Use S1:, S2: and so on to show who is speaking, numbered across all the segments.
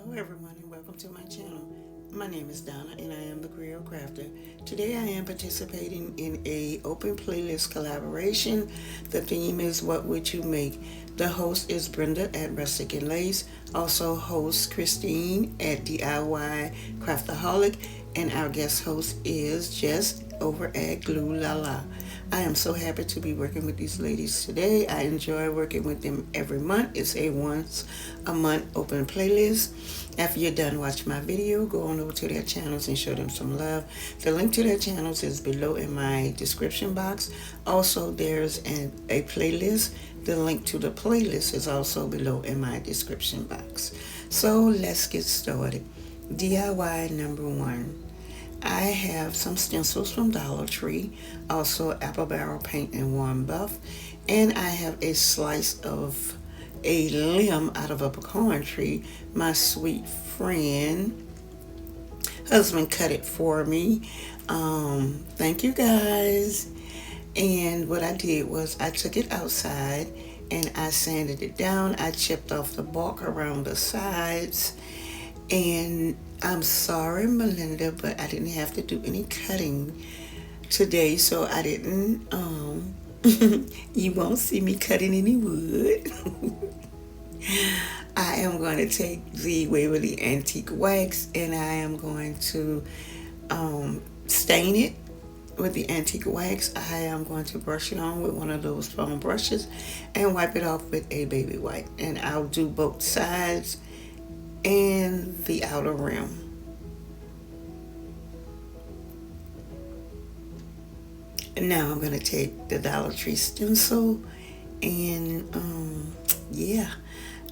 S1: Hello everyone and welcome to my channel. My name is Donna and I am the Grill Crafter. Today I am participating in a open playlist collaboration. The theme is What Would You Make? The host is Brenda at Rustic and Lace, also host Christine at DIY Craftaholic, and our guest host is Jess over at Glue La La. I am so happy to be working with these ladies today. I enjoy working with them every month. It's a once a month open playlist. After you're done watching my video, go on over to their channels and show them some love. The link to their channels is below in my description box. Also, there's a playlist. The link to the playlist is also below in my description box. So let's get started. DIY number one. I have some stencils from Dollar Tree, also apple barrel paint and warm buff, and I have a slice of a limb out of a pecan tree. My sweet friend husband cut it for me. Thank you guys. And what I did was I took it outside and I sanded it down. I chipped off the bark around the sides, and I'm sorry, Melinda, but I didn't have to do any cutting today, so I didn't, you won't see me cutting any wood. I am going to take the Waverly Antique Wax and I am going to stain it with the antique wax. I am going to brush it on with one of those foam brushes and wipe it off with a baby wipe. And I'll do both sides and the outer rim. And now I'm going to take the Dollar Tree stencil and yeah,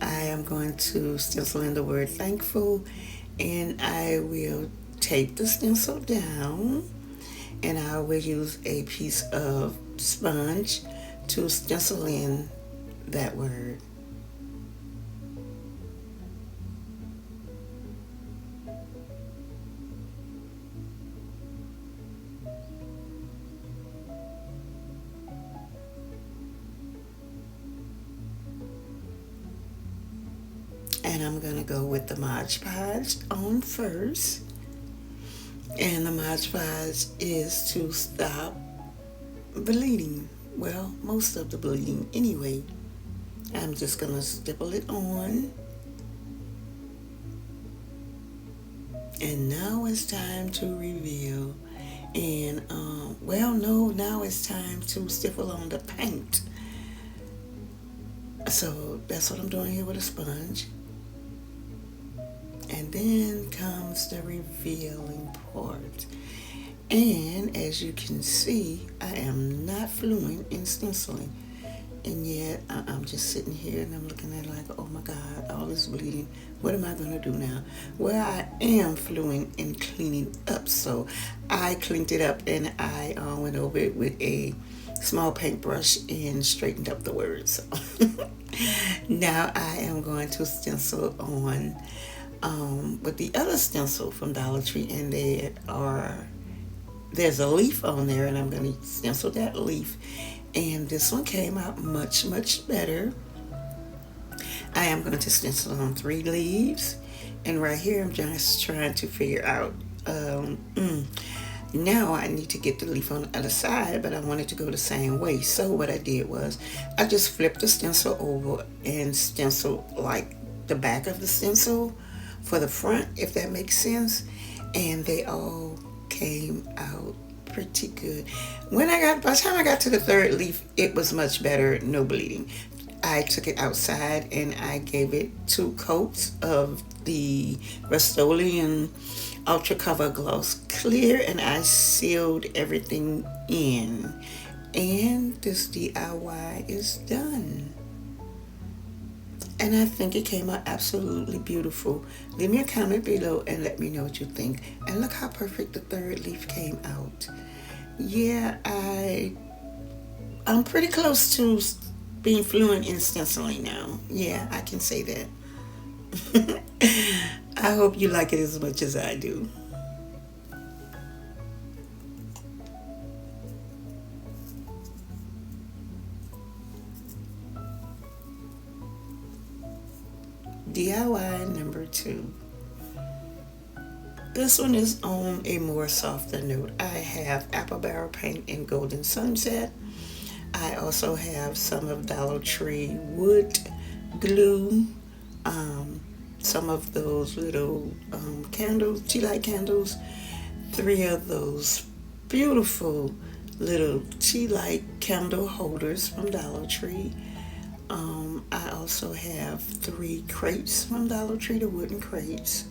S1: I am going to stencil in the word thankful, and I will tape the stencil down, and I will use a piece of sponge to stencil in that word. And I'm going to go with the Mod Podge on first. And the Mod Podge is to stop bleeding. Well, most of the bleeding anyway. I'm just going to stipple it on. And now it's time to reveal. And, well, no, now it's time to stipple on the paint. So that's what I'm doing here with a sponge. And then comes the revealing part. And as you can see, I am not fluent in stenciling. And yet I'm just sitting here and I'm looking at it like, oh my God, all this bleeding. What am I going to do now? Well, I am fluent in cleaning up. So I cleaned it up and I went over it with a small paintbrush and straightened up the words. So now I am going to stencil on with the other stencil from Dollar Tree, and there's a leaf on there, and I'm going to stencil that leaf. And this one came out much, much better. I am going to stencil on 3 leaves, and right here I'm just trying to figure out. Now I need to get the leaf on the other side, but I want it to go the same way. So what I did was I just flipped the stencil over and stenciled like the back of the stencil for the front, if that makes sense. And they all came out pretty good. By the time I got to the 3rd leaf, it was much better, no bleeding. I took it outside and I gave it 2 coats of the Rust-Oleum Ultra Cover Gloss Clear, and I sealed everything in. And this DIY is done. And I think it came out absolutely beautiful. Leave me a comment below and let me know what you think. And look how perfect the 3rd leaf came out. Yeah, I'm pretty close to being fluent in stenciling now. Yeah, I can say that. I hope you like it as much as I do. DIY number 2. This one is on a more softer note. I have apple barrel paint in Golden Sunset. I also have some of Dollar Tree wood glue, um, some of those little candles, tea light candles, three of those beautiful little tea light candle holders from Dollar Tree. I also have three crates from Dollar Tree, the wooden crates.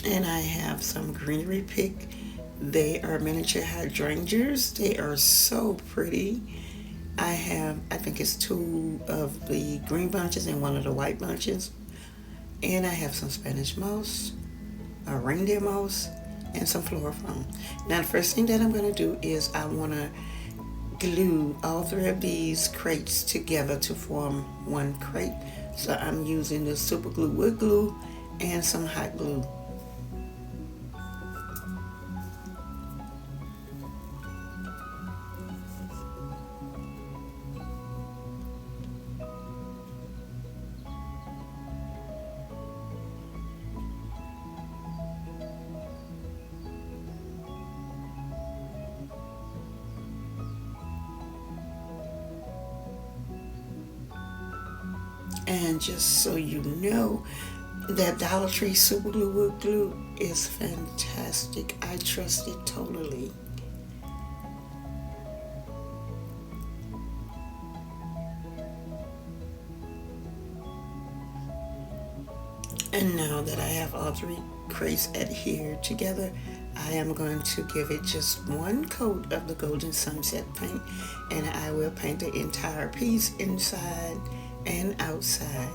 S1: And I have some greenery pick. They are miniature hydrangeas. They are so pretty. I think it's two of the green bunches and one of the white bunches. And I have some Spanish moss, a reindeer moss, and some floral foam. Now, the first thing that I'm going to do is I want to glue all three of these crates together to form one crate. So I'm using the super glue wood glue and some hot glue. And just so you know, that Dollar Tree super glue wood glue is fantastic. I trust it totally. And now that I have all three crates adhered together, I am going to give it just one coat of the Golden Sunset paint, and I will paint the entire piece inside and outside.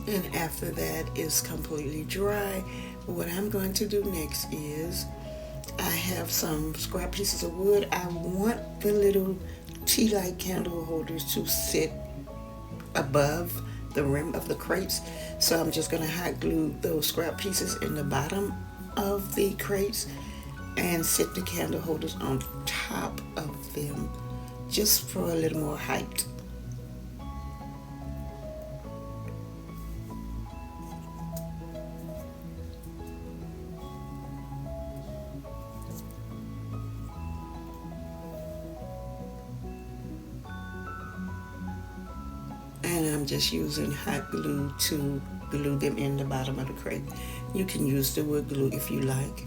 S1: And after that is completely dry, what I'm going to do next is I have some scrap pieces of wood. I want the little tea light candle holders to sit above the rim of the crates. So I'm just going to hot glue those scrap pieces in the bottom of the crates and sit the candle holders on top of them just for a little more height. And I'm just using hot glue to glue them in the bottom of the crate. You can use the wood glue if you like,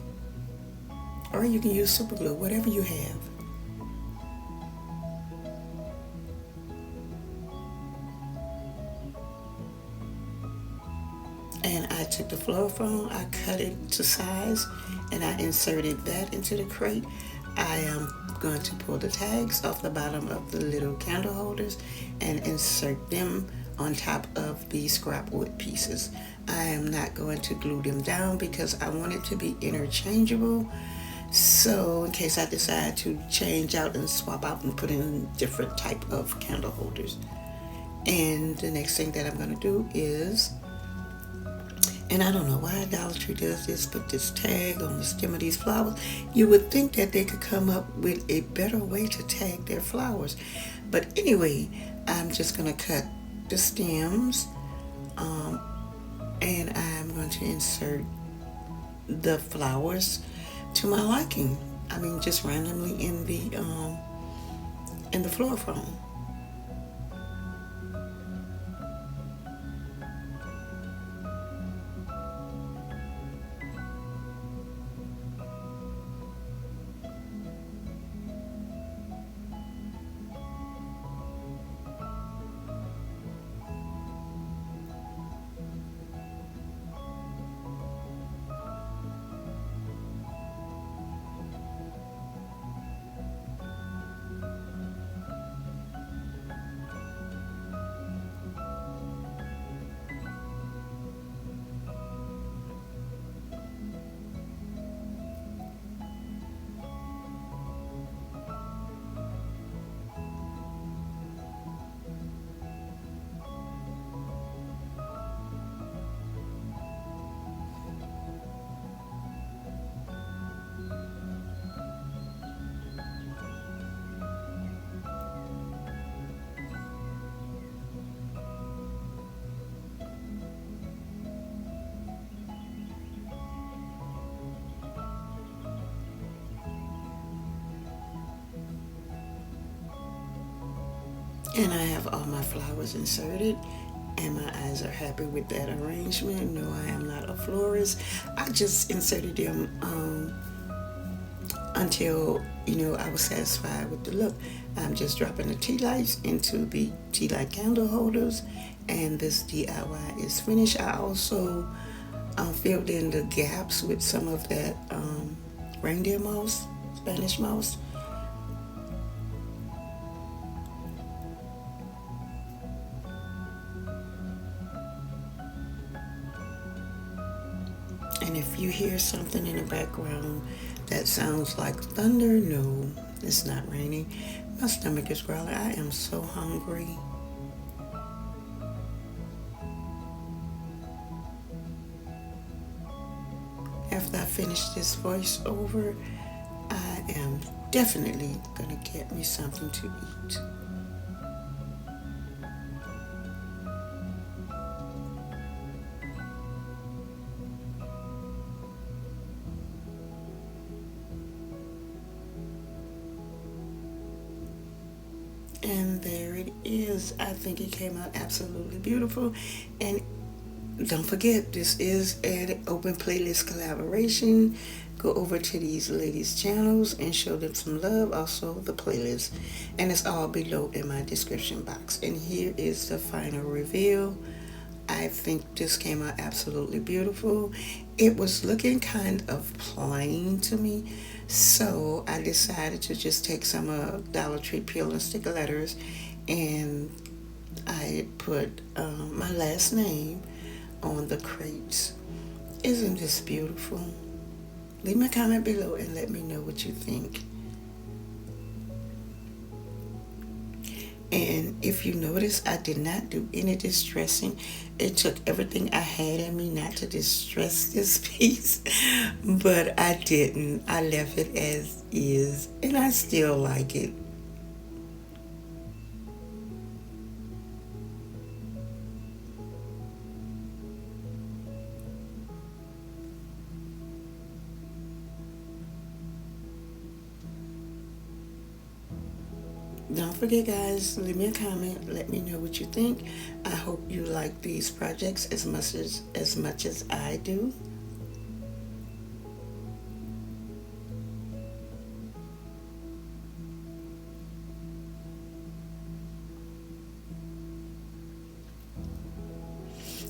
S1: or you can use super glue, whatever you have. And I took the floral foam, I cut it to size, and I inserted that into the crate. I am going to pull the tags off the bottom of the little candle holders and insert them on top of the scrap wood pieces. I am not going to glue them down because I want it to be interchangeable. So in case I decide to change out and swap out and put in different type of candle holders. And the next thing that I'm going to do is, and I don't know why Dollar Tree does this, but this tag on the stem of these flowers, you would think that they could come up with a better way to tag their flowers. But anyway, I'm just going to cut the stems, and I'm going to insert the flowers to my liking. I mean, just randomly in the floor foam. And I have all my flowers inserted, and my eyes are happy with that arrangement. No, I am not a florist. I just inserted them until I was satisfied with the look. I'm just dropping the tea lights into the tea light candle holders, and this DIY is finished. I also filled in the gaps with some of that reindeer moss, Spanish moss. And if you hear something in the background that sounds like thunder, no, it's not raining. My stomach is growling. I am so hungry. After I finish this voiceover, I am definitely gonna get me something to eat. And there it is. I think it came out absolutely beautiful. And don't forget, this is an open playlist collaboration. Go over to these ladies' channels and show them some love. Also, the playlist. And it's all below in my description box. And here is the final reveal. I think this came out absolutely beautiful. It was looking kind of plain to me, so I decided to just take some Dollar Tree peel and sticker letters, and I put my last name on the crates. Isn't this beautiful? Leave me a comment below and let me know what you think. And if you notice, I did not do any distressing. It took everything I had in me not to distress this piece, but I didn't. I left it as is, and I still like it. Don't forget, guys, leave me a comment. Let me know what you think. I hope you like these projects as much as I do.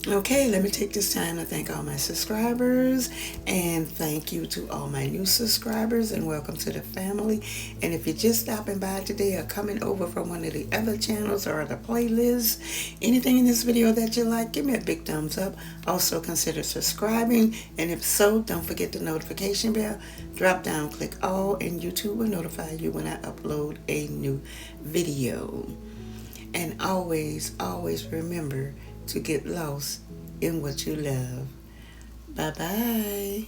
S1: Okay, let me take this time to thank all my subscribers, and thank you to all my new subscribers, and welcome to the family. And if you're just stopping by today or coming over from one of the other channels or the playlists, anything in this video that you like, give me a big thumbs up. Also consider subscribing, and if so, don't forget the notification bell. Drop down, click all, and YouTube will notify you when I upload a new video. And always, always remember to get lost in what you love. Bye-bye.